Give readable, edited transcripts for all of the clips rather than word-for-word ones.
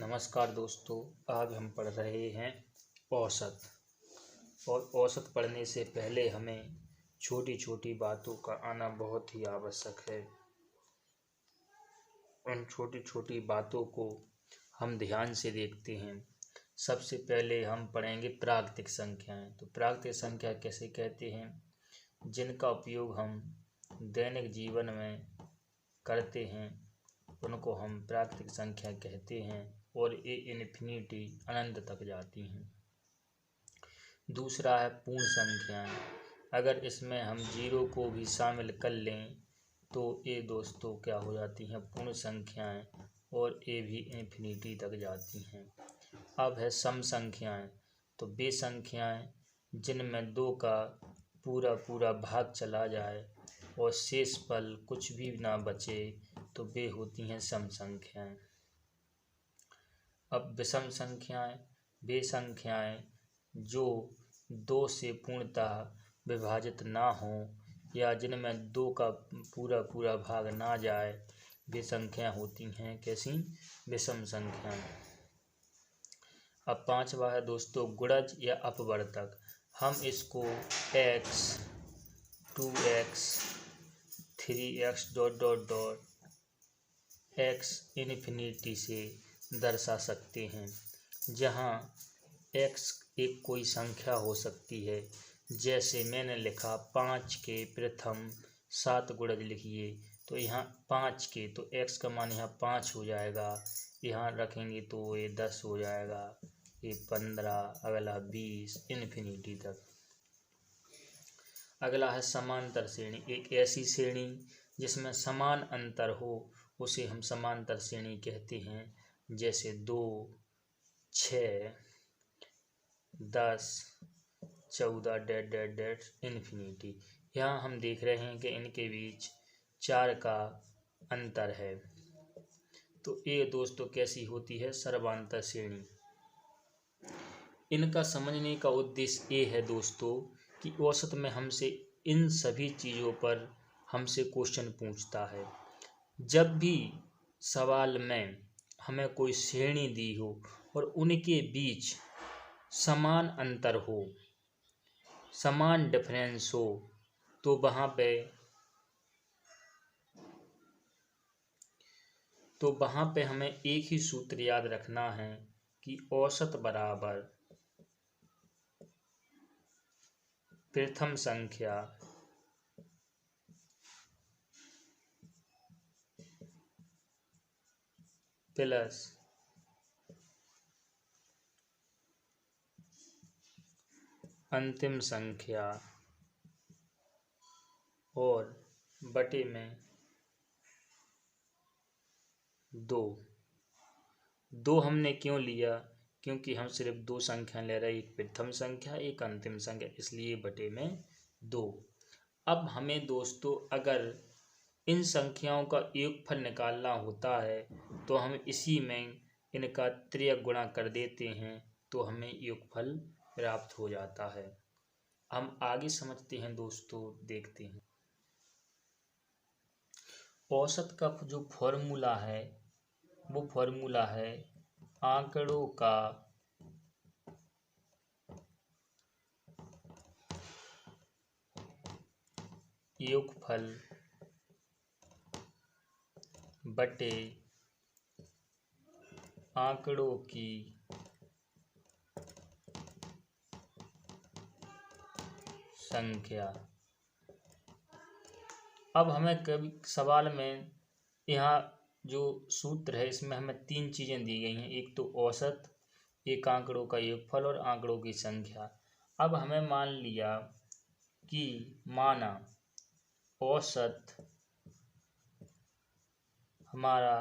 नमस्कार दोस्तों, आज हम पढ़ रहे हैं औसत। और औसत पढ़ने से पहले हमें छोटी छोटी बातों का आना बहुत ही आवश्यक है। उन छोटी छोटी बातों को हम ध्यान से देखते हैं। सबसे पहले हम पढ़ेंगे प्राकृतिक संख्याएं। तो प्राकृतिक संख्या कैसे कहते हैं? जिनका उपयोग हम दैनिक जीवन में करते हैं उनको हम प्राकृतिक संख्या कहते हैं और ये इन्फिनिटी अनंत तक जाती हैं। दूसरा है पूर्ण संख्याएं। अगर इसमें हम जीरो को भी शामिल कर लें तो ये दोस्तों क्या हो जाती हैं? पूर्ण संख्याएं, और ये भी इन्फिनिटी तक जाती हैं। अब है सम संख्याएं। तो वे संख्याएं जिनमें दो का पूरा पूरा भाग चला जाए और शेष पल कुछ भी ना बचे तो वे होती हैं सम संख्याएं। अब विषम संख्याएं, वे संख्याएं जो दो से पूर्णतः विभाजित ना हो या जिनमें दो का पूरा पूरा भाग ना जाए, वे संख्याएं होती हैं कैसी? विषम संख्याएं। अब पांचवा है दोस्तों गुणज या अपवर्तक। हम इसको x, 2x, 3x ... x infinity से दर्शा सकते हैं। जहाँ x एक कोई संख्या हो सकती है, जैसे मैंने लिखा 5 के प्रथम 7 गुणज लिखिए, तो यहाँ 5 के तो x का मान यहाँ 5 हो जाएगा। यहाँ रखेंगे तो ये 10 हो जाएगा, ये 15, अगला 20, इन्फिनिटी तक। अगला है समांतर श्रेणी। एक ऐसी श्रेणी जिसमें समान अंतर हो उसे हम समांतर श्रेणी कहते हैं, जैसे 2, 6, 10, 14 ... इन्फिनिटी। यहाँ हम देख रहे हैं कि इनके बीच 4 का अंतर है। तो ये दोस्तों कैसी होती है? सर्वांतर श्रेणी। इनका समझने का उद्देश्य ये है दोस्तों कि औसत में हमसे इन सभी चीज़ों पर हमसे क्वेश्चन पूछता है। जब भी सवाल में हमें कोई श्रेणी दी हो और उनके बीच समान अंतर हो, समान डिफरेंस हो, तो वहाँ पे हमें एक ही सूत्र याद रखना है कि औसत बराबर प्रथम संख्या प्लस अंतिम संख्या और बटे में 2 हमने क्यों लिया? क्योंकि हम सिर्फ 2 संख्या ले रहे हैं, एक प्रथम संख्या एक अंतिम संख्या, इसलिए बटे में 2। अब हमें दोस्तों अगर इन संख्याओं का योगफल निकालना होता है तो हम इसी में इनका त्रियक गुणा कर देते हैं तो हमें योगफल प्राप्त हो जाता है। हम आगे समझते हैं दोस्तों, देखते हैं। औसत का जो फॉर्मूला है वो फॉर्मूला है आंकड़ों का योगफल बटे आंकड़ों की संख्या। अब हमें कभी सवाल में यहाँ जो सूत्र है इसमें हमें 3 चीज़ें दी गई हैं, एक तो औसत, एक आंकड़ों का योगफल और आंकड़ों की संख्या। अब हमें मान लिया कि माना औसत हमारा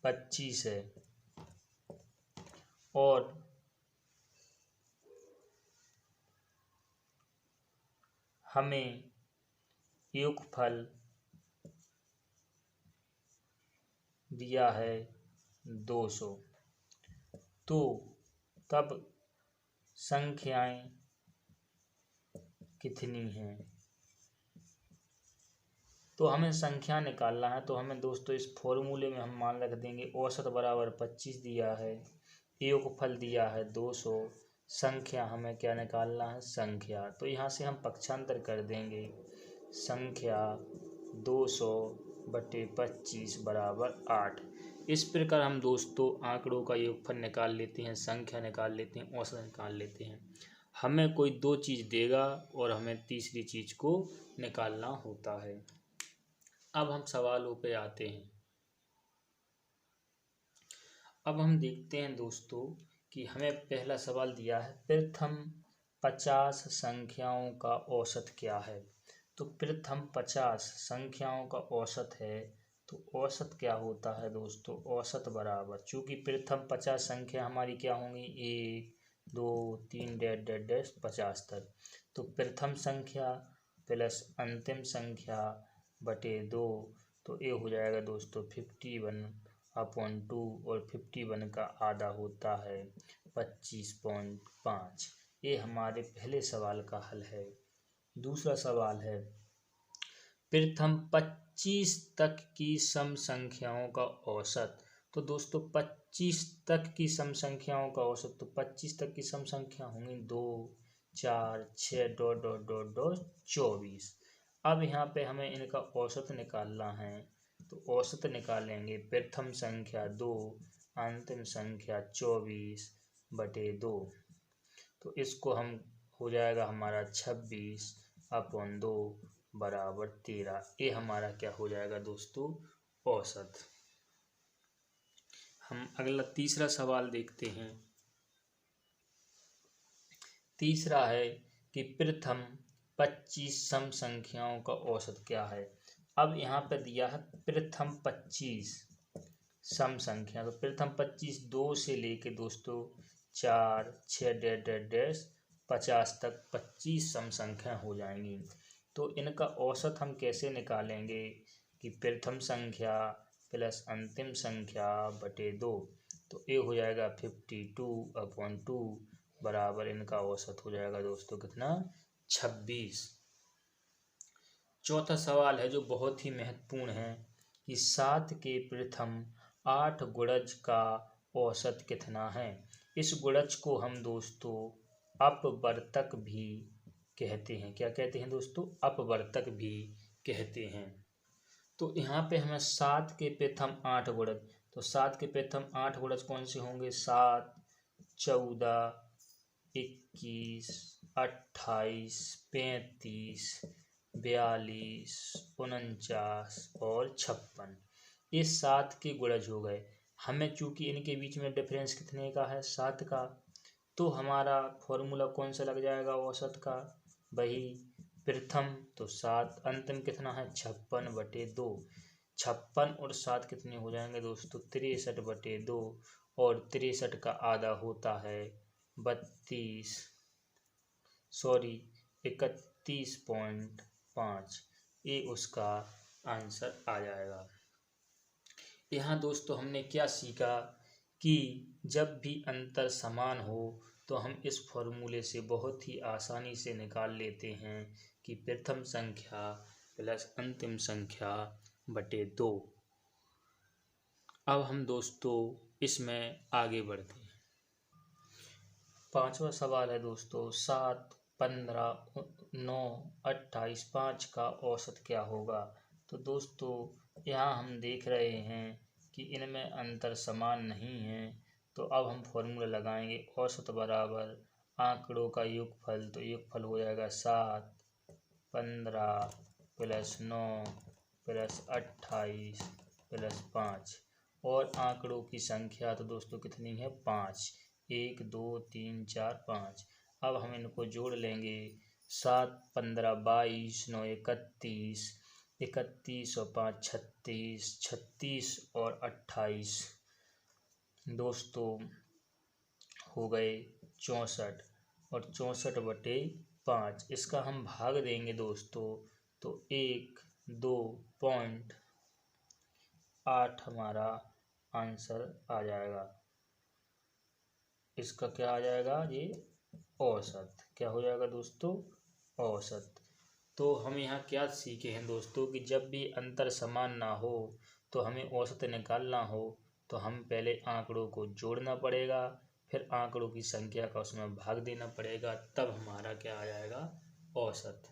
25 है और हमें योगफल दिया है 200, तो तब संख्याएं कितनी हैं? तो हमें संख्या निकालना है, तो हमें दोस्तों इस फॉर्मूले में हम मान रख देंगे औसत बराबर 25 दिया है, योगफल दिया है 200, संख्या हमें क्या निकालना है, संख्या। तो यहाँ से हम पक्षांतर कर देंगे, संख्या 200/25 बराबर 8। इस प्रकार हम दोस्तों आंकड़ों का योगफल निकाल लेते हैं, संख्या निकाल लेते हैं, औसत निकाल लेते हैं। हमें कोई दो चीज़ देगा और हमें तीसरी चीज़ को निकालना होता है। अब हम सवालों पे आते हैं। अब हम देखते हैं दोस्तों कि हमें पहला सवाल दिया है, प्रथम 50 संख्याओं का औसत क्या है। तो प्रथम 50 संख्याओं का औसत है, तो औसत क्या होता है दोस्तों, औसत बराबर, चूंकि प्रथम 50 संख्या हमारी क्या होंगी, 1 2 3 डैश डैश डैश 50 तक। तो प्रथम संख्या प्लस अंतिम संख्या बटे 2, तो ये हो जाएगा दोस्तों 51/2, और 51 का आधा होता है 25.5। ये हमारे पहले सवाल का हल है। दूसरा सवाल है, प्रथम 25 तक की सम संख्याओं का औसत। तो दोस्तों 25 तक की सम संख्याओं का औसत, तो 25 तक की सम संख्या होंगी 2 4 6 डॉट डॉट डॉट डॉट 24। अब यहाँ पे हमें इनका औसत निकालना है, तो औसत निकालेंगे, प्रथम संख्या 2, अंतिम संख्या 24/2। तो इसको हम हो जाएगा हमारा 26/2 बराबर 13। ये हमारा क्या हो जाएगा दोस्तों, औसत। हम अगला तीसरा सवाल देखते हैं। तीसरा है कि प्रथम 25 सम संख्याओं का औसत क्या है। अब यहाँ पर दिया है प्रथम 25 सम संख्या, तो प्रथम 25 2 से लेके दोस्तों 4 6 डैश डैश डैश 50 तक 25 सम संख्या हो जाएंगी। तो इनका औसत हम कैसे निकालेंगे कि प्रथम संख्या प्लस अंतिम संख्या बटे 2, तो ये हो जाएगा 52/2 बराबर, इनका औसत हो जाएगा दोस्तों कितना, 26। चौथा सवाल है जो बहुत ही महत्वपूर्ण है कि 7 के प्रथम 8 गुणज का औसत कितना है। इस गुणज को हम दोस्तों अपवर्तक भी कहते हैं। क्या कहते हैं दोस्तों, अपवर्तक भी कहते हैं। तो यहाँ पे हमें 7 के प्रथम 8 गुणज, तो 7 के प्रथम 8 गुणज कौन से होंगे, 7 14 21 28 35 42 49 और 56, ये 7 के गुणज हो गए। हमें चूंकि इनके बीच में डिफरेंस कितने का है, 7 का, तो हमारा फॉर्मूला कौन सा लग जाएगा औसत का, वही प्रथम तो 7, अंतिम कितना है 56/2। 56 और 7 कितने हो जाएंगे दोस्तों, 63/2, और 63 का आधा होता है 31.5। ये उसका आंसर आ जाएगा। यहाँ दोस्तों हमने क्या सीखा कि जब भी अंतर समान हो तो हम इस फॉर्मूले से बहुत ही आसानी से निकाल लेते हैं कि प्रथम संख्या प्लस अंतिम संख्या बटे 2। अब हम दोस्तों इसमें आगे बढ़ते हैं। पांचवा सवाल है दोस्तों, 7 15 9 28 5 का औसत क्या होगा। तो दोस्तों यहाँ हम देख रहे हैं कि इनमें अंतर समान नहीं है, तो अब हम फॉर्मूला लगाएंगे, औसत बराबर आंकड़ों का योगफल, तो योगफल हो जाएगा 7 15 प्लस 9 प्लस 28 प्लस 5, और आंकड़ों की संख्या तो दोस्तों कितनी है, 5, 1 2 3 4 5। अब हम इनको जोड़ लेंगे, 7 15 22 9 31 31 और 5 36 36 और 28 दोस्तों हो गए 64, और 64/5। इसका हम भाग देंगे दोस्तों, तो 1.2.8 हमारा आंसर आ जाएगा। इसका क्या आ जाएगा, ये औसत क्या हो जाएगा दोस्तों, औसत। तो हम यहाँ क्या सीखे हैं दोस्तों कि जब भी अंतर समान ना हो तो हमें औसत निकालना हो तो हम पहले आंकड़ों को जोड़ना पड़ेगा, फिर आंकड़ों की संख्या का उसमें भाग देना पड़ेगा, तब हमारा क्या आ जाएगा, औसत।